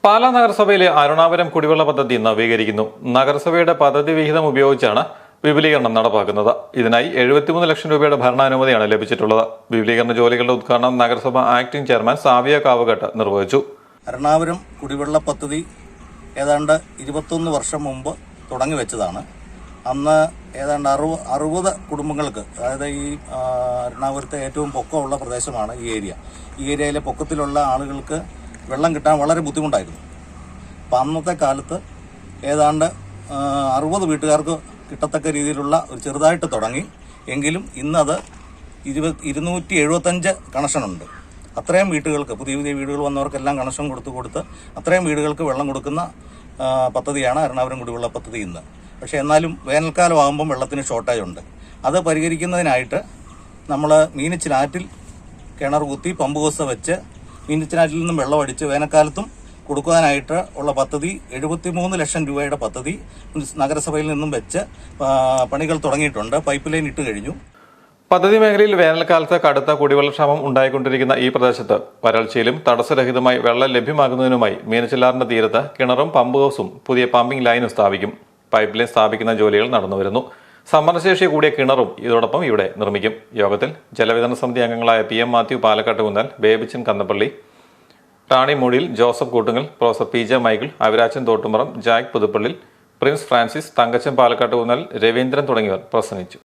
പാലാ നഗരസഭയിലെ അരുണാപുരം കുടിവെള്ള പദ്ധതി നവീകരിക്കുന്നു. നഗരസഭയുടെ പദ്ധതി വിഹിതം ഉപയോഗിച്ചാണ് വിപുലീകരണം നടപ്പാക്കുന്നത്. ഇതിനായി 73 ലക്ഷം രൂപയുടെ ഭരണാനുമതിയാണ് ലഭിച്ചിട്ടുള്ളത്. വിപുലീകരണ ജോലികളുടെ ഉദ്ഘാടനം നഗരസഭ ആക്ടിംഗ് ചെയർമാൻ സാവിയ കാവുകട്ട് നിർവഹിച്ചു. അരുണാപുരം കുടിവെള്ള പദ്ധതി ഏതാണ്ട് 21 വർഷം മുമ്പ് തുടങ്ങി വെച്ചതാണ്. അന്ന് ഏതാണ്ട് 60 കുടുംബങ്ങൾക്ക്, അതായത് ഈ അരുണാപുരത്തെ ഏറ്റവും പൊക്കമുള്ള പ്രദേശമാണ് ഈ ഏരിയ. ഈ ഏരിയയിലെ പൊക്കത്തിലുള്ള ആളുകൾക്ക് വെള്ളം കിട്ടാൻ വളരെ ബുദ്ധിമുട്ടായിരുന്നു. അപ്പം അന്നത്തെ കാലത്ത് ഏതാണ്ട് 60 വീട്ടുകാർക്ക് കിട്ടത്തക്ക രീതിയിലുള്ള ഒരു ചെറുതായിട്ട് തുടങ്ങി. എങ്കിലും ഇന്നത് 275 കണക്ഷനുണ്ട്. അത്രയും വീട്ടുകൾക്ക്, പുതിയ വീടുകൾ വന്നവർക്കെല്ലാം കണക്ഷൻ കൊടുത്ത് അത്രയും വീടുകൾക്ക് വെള്ളം കൊടുക്കുന്ന പദ്ധതിയാണ് അരുണാപുരം കുടിവെള്ള പദ്ധതി ഇന്ന്. പക്ഷേ എന്നാലും വേനൽക്കാലം ആകുമ്പം വെള്ളത്തിന് ഷോർട്ടേജ് ഉണ്ട്. അത് പരിഹരിക്കുന്നതിനായിട്ട് നമ്മൾ മീനച്ചിനാറ്റിൽ കിണർ കുത്തി പമ്പ് ഹൗസ് വെച്ച് മീനച്ചിനാറ്റിൽ നിന്നും വെള്ളം അടിച്ച് വേനൽക്കാലത്തും കൊടുക്കാനായിട്ട് ഉള്ള പദ്ധതി 73 ലക്ഷം രൂപയുടെ പദ്ധതി നഗരസഭയിൽ നിന്നും വെച്ച് പണികൾ തുടങ്ങിയിട്ടുണ്ട്. പൈപ്പ് ലൈൻ ഇട്ട് കഴിഞ്ഞു. പദ്ധതി മേഖലയിൽ വേനൽക്കാലത്ത് കടുത്ത കുടിവെള്ളക്ഷാമം ഉണ്ടായിക്കൊണ്ടിരിക്കുന്ന ഈ പ്രദേശത്ത് വരൾച്ചയിലും തടസ്സരഹിതമായി വെള്ളം ലഭ്യമാക്കുന്നതിനുമായി മീനച്ചിലാറിന്റെ തീരത്ത് കിണറും പമ്പ് ഹൗസും പുതിയ പമ്പിംഗ് ലൈനും സ്ഥാപിക്കും. പൈപ്പ് ലൈൻ സ്ഥാപിക്കുന്ന ജോലികൾ നടന്നുവരുന്നു. സംഭരണശേഷി കൂടിയ കിണറും ഇതോടൊപ്പം ഇവിടെ നിർമ്മിക്കും. യോഗത്തിൽ ജലവിതരണ സമിതി അംഗങ്ങളായ PM Mathew Palakkattu Kunnel, Babychan Kannappally, Rani Moodiyil, Joseph Koottungal, professor PJ Michael, Avirachan Thottumaram, Jack Puthuppallil, Prince Francis, Thankachan Palakkattu Kunnel, Raveendran തുടങ്ങിയവർ പ്രസംഗിച്ചു.